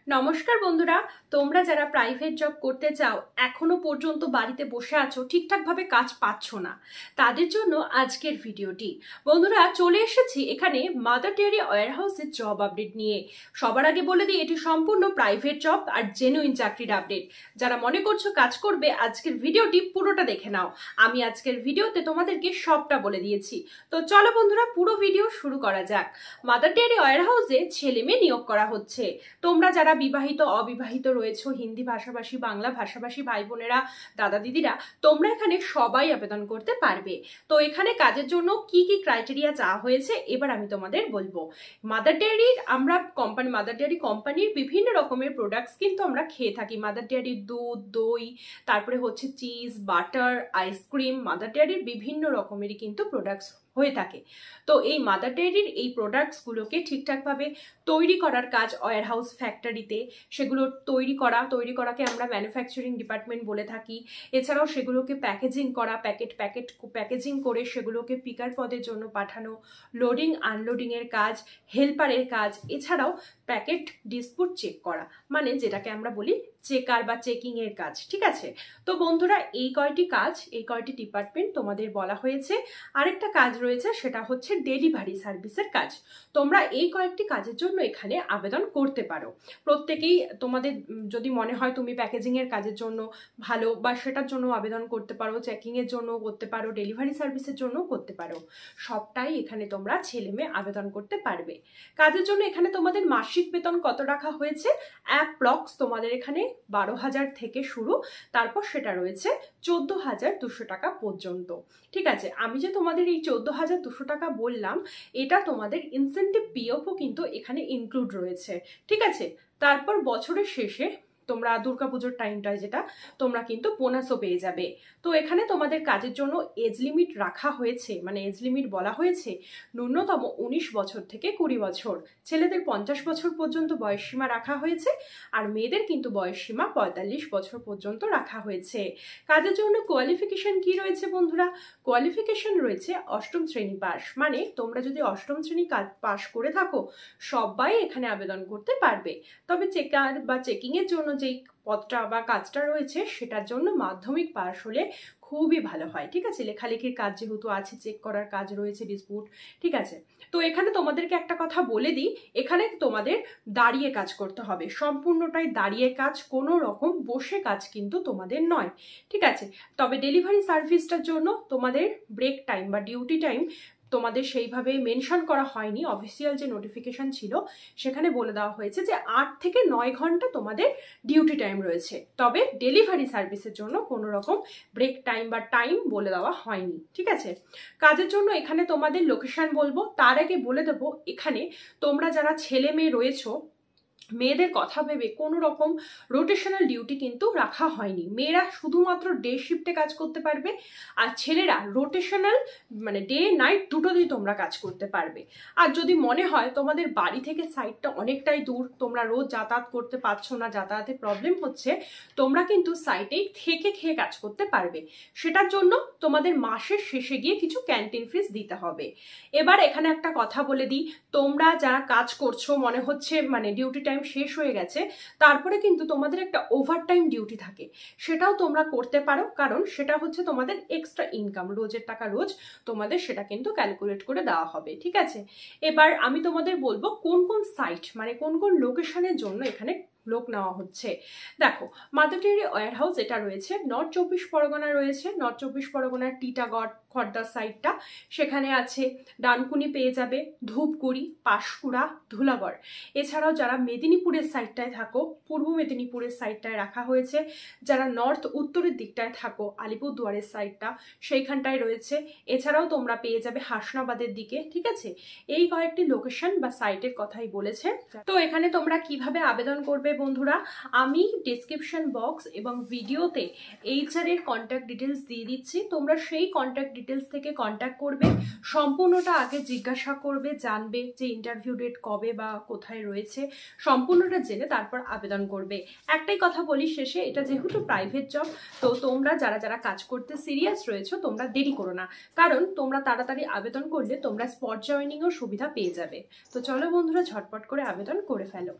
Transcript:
নমস্কার বন্ধুরা, তোমরা যারা প্রাইভেট জব করতে চাও, এখনো পর্যন্ত বাড়িতে বসে আছো, ঠিকঠাকভাবে কাজ পাচ্ছ না, তাদের জন্য আজকের ভিডিওটি। বন্ধুরা, চলে এসেছি এখানে মাদার ডেয়ারি ওয়্যারহাউসের জব আপডেট নিয়ে। সবার আগে বলে দিই, এটি সম্পূর্ণ প্রাইভেট জব আর জেনুইন চাকরির আপডেট। যারা মনে করছো কাজ করবে, আজকের ভিডিওটি পুরোটা দেখে নাও। আমি আজকের ভিডিওতে তোমাদেরকে সবটা বলে দিয়েছি। তো চলো বন্ধুরা, পুরো ভিডিও শুরু করা যাক। মাদার ডেয়ারি ওয়্যারহাউসে ছেলে মেয়ে নিয়োগ করা হচ্ছে। তোমরা যারা বিবাহিত অবিবাহিত রয়েছো, হিন্দি ভাষাভাষী বাংলা ভাষাভাষী ভাই বোনেরা, দাদা দিদিরা, তোমরা এখানে সবাই আবেদন করতে পারবে। তো এখানে কাজের জন্য কি কি ক্রাইটেরিয়া চাওয়া হয়েছে এবার আমি তোমাদের বলবো। মাদার ডেয়ারির মাদার ডেয়ারি কোম্পানির বিভিন্ন রকমের প্রোডাক্টস কিন্তু আমরা খেয়ে থাকি। মাদার ডেয়ারির দুধ, দই, তারপরে হচ্ছে চিজ, বাটার, আইসক্রিম, মাদার ডেয়ারির বিভিন্ন রকমেরই কিন্তু প্রোডাক্টস হয়ে থাকে। তো এই মাদার ডেয়ারির এই প্রোডাক্টসগুলোকে ঠিকঠাকভাবে তৈরি করার কাজ ওয়্যারহাউস ফ্যাক্টরিতে, সেগুলো তৈরি করাকে আমরা ম্যানুফ্যাকচারিং ডিপার্টমেন্ট বলে থাকি। এছাড়াও সেগুলোকে প্যাকেজিং করা, প্যাকেজিং করে সেগুলোকে পিকার পদের জন্য পাঠানো, লোডিং আনলোডিংয়ের কাজ, হেল্পারের কাজ, এছাড়াও প্যাকেট ডিসপুট চেক করা, মানে যেটাকে আমরা বলি চেকার বা চেকিংয়ের কাজ। ঠিক আছে, তো বন্ধুরা, এই কয়টি ডিপার্টমেন্ট তোমাদের বলা হয়েছে। আরেকটা কাজ রয়েছে, সেটা হচ্ছে ডেলিভারি সার্ভিসের কাজ। তোমরা এই কয়েকটি কাজের জন্য এখানে আবেদন করতে পারো। প্রত্যেকেই তোমাদের যদি মনে হয় তুমি প্যাকেজিংয়ের কাজের জন্য ভালো, বা সেটার জন্য আবেদন করতে পারো, চেকিংয়ের জন্য করতে পারো, ডেলিভারি সার্ভিসের জন্য করতে পারো। সবটাই এখানে তোমরা ছেলে মেয়ে আবেদন করতে পারবে। কাজের জন্য এখানে তোমাদের মাসিক বেতন কত রাখা হয়েছে? অ্যাপ্রক্স তোমাদের এখানে 12,000 থেকে শুরু, তারপর সেটা রয়েছে 14,200 টাকা পর্যন্ত। ঠিক আছে, আমি যে তোমাদের এই 14,200 টাকা বললাম, এটা তোমাদের ইনসেনটিভ পিএফও কিন্তু এখানে ইনক্লুড রয়েছে। ঠিক আছে, তারপর বছরের শেষে তোমরা দুর্গাপুজোর টাইমটায় যেটা তোমরা কিন্তু বোনাসও পেয়ে যাবে। তো এখানে তোমাদের কাজের জন্য এজ লিমিট রাখা হয়েছে, মানে এজ লিমিট বলা হয়েছে ন্যূনতম 19 বছর থেকে 20 বছর। ছেলেদের 50 বছর পর্যন্ত বয়সসীমা রাখা হয়েছে, আর মেয়েদের কিন্তু বয়সসীমা 45 বছর পর্যন্ত রাখা হয়েছে। কাজের জন্য কোয়ালিফিকেশন কি রয়েছে বন্ধুরা? কোয়ালিফিকেশন রয়েছে 8ম শ্রেণী পাস। মানে তোমরা যদি 8ম শ্রেণী পাস করে থাকো, সবাই এখানে আবেদন করতে পারবে। তবে চেকার বা চেকিংয়ের জন্য যেই পদটা বা কাজটা রয়েছে, সেটার জন্য মাধ্যমিক পাস হলে খুবই ভালো হয়। ঠিক আছে, লেখালেখির কাজ যেহেতু আছে, চেক করার কাজ রয়েছে, ডিসপুট। ঠিক আছে, তো এখানে তোমাদেরকে একটা কথা বলে দিই, এখানে তোমাদের দাঁড়িয়ে কাজ করতে হবে, সম্পূর্ণটাই দাঁড়িয়ে কাজ, কোনো রকম বসে কাজ কিন্তু তোমাদের নয়। ঠিক আছে, তবে ডেলিভারি সার্ভিসটার জন্য তোমাদের ব্রেক টাইম বা ডিউটি টাইম তোমাদের সেইভাবে মেনশন করা হয়নি। অফিসিয়াল যে নোটিফিকেশন ছিল সেখানে বলে দেওয়া হয়েছে যে 8 থেকে 9 ঘন্টা তোমাদের ডিউটি টাইম রয়েছে। তবে ডেলিভারি সার্ভিসের জন্য কোনো রকম ব্রেক টাইম বা টাইম বলে দেওয়া হয়নি। ঠিক আছে, কাজের জন্য এখানে তোমাদের লোকেশন বলবো, তার আগে বলে দেবো, এখানে তোমরা যারা ছেলে মেয়ে রয়েছো, মেয়েদের কথা ভেবে কোনো রকম রোটেশনাল ডিউটি কিন্তু রাখা হয়নি। মেয়েরা শুধুমাত্র ডে শিফটে কাজ করতে পারবে, আর ছেলেরা রোটেশনাল মানে ডে নাইট দুটোতেই তোমরা কাজ করতে পারবে। আর যদি মনে হয় তোমাদের বাড়ি থেকে সাইটটা অনেকটাই দূর, তোমরা রোজ যাতায়াত করতে পারছো না, যাতায়াতে প্রবলেম হচ্ছে, তোমরা কিন্তু সাইটেই থেকে খেয়ে কাজ করতে পারবে। সেটার জন্য তোমাদের মাসের শেষে গিয়ে কিছু ক্যান্টিন ফিস দিতে হবে। এবার এখানে একটা কথা বলে দিই, তোমরা যারা কাজ করছো, মনে হচ্ছে মানে ডিউটি টাইম শেষ হয়ে গেছে, তারপরে কিন্তু তোমাদের একটা ওভারটাইম ডিউটি থাকে, সেটাও তোমরা করতে পারো, কারণ সেটা হচ্ছে তোমাদের এক্সট্রা ইনকাম, রোজের টাকা রোজ তোমাদের সেটা কিন্তু ক্যালকুলেট করে দেওয়া হবে। ঠিক আছে, এবার আমি তোমাদের বলবো কোন কোন সাইট, মানে কোন কোন লোকেশনের জন্য এখানে লোক নেওয়া হচ্ছে। দেখো, মাদার ডেয়ারি ওয়্যারহাউস এটা রয়েছে নর্থ 24 পরগনা, রয়েছে নর্থ 24 পরগনার টিটাগড় খড়দা সাইটটা, সেখানে আছে। ডানকুনি পেয়ে যাবে, ধূপগুড়ি, পাঁশকুড়া, ধুলাগড়। এছাড়াও যারা মেদিনীপুরের সাইডটায় থাকো, পূর্ব মেদিনীপুরের সাইডটায় রাখা হয়েছে। যারা নর্থ উত্তরের দিকটায় থাকো, আলিপুরদুয়ারের সাইডটা সেইখানটায় রয়েছে। এছাড়াও তোমরা পেয়ে যাবে হাসনাবাদের দিকে। ঠিক আছে, এই কয়েকটি লোকেশন বা সাইটের কথাই বলেছে। তো এখানে তোমরা কিভাবে আবেদন করবে বন্ধুরা, আমি ডেসক্রিপশন বক্স এবং ভিডিওতে HR এর কন্ট্যাক্ট ডিটেলস দিয়ে দিচ্ছি। তোমরা সেই কন্ট্যাক্ট ডিটেলস থেকে কন্ট্যাক্ট করবে, সম্পূর্ণটা আগে জিজ্ঞাসা করবে, জানবে যে ইন্টারভিউ ডেট কবে বা কোথায় রয়েছে, সম্পূর্ণটা জেনে তারপর আবেদন করবে। একটাই কথা বলি শেষে, এটা যেহেতু প্রাইভেট জব, তো তোমরা যারা যারা কাজ করতে সিরিয়াস রয়েছো, তোমরা দেরি করো না, কারণ তোমরা তাড়াতাড়ি আবেদন করলে তোমরা স্পট জয়েনিংয়ের সুবিধা পেয়ে যাবে। তো চলো বন্ধুরা, ঝটপট করে আবেদন করে ফেলো।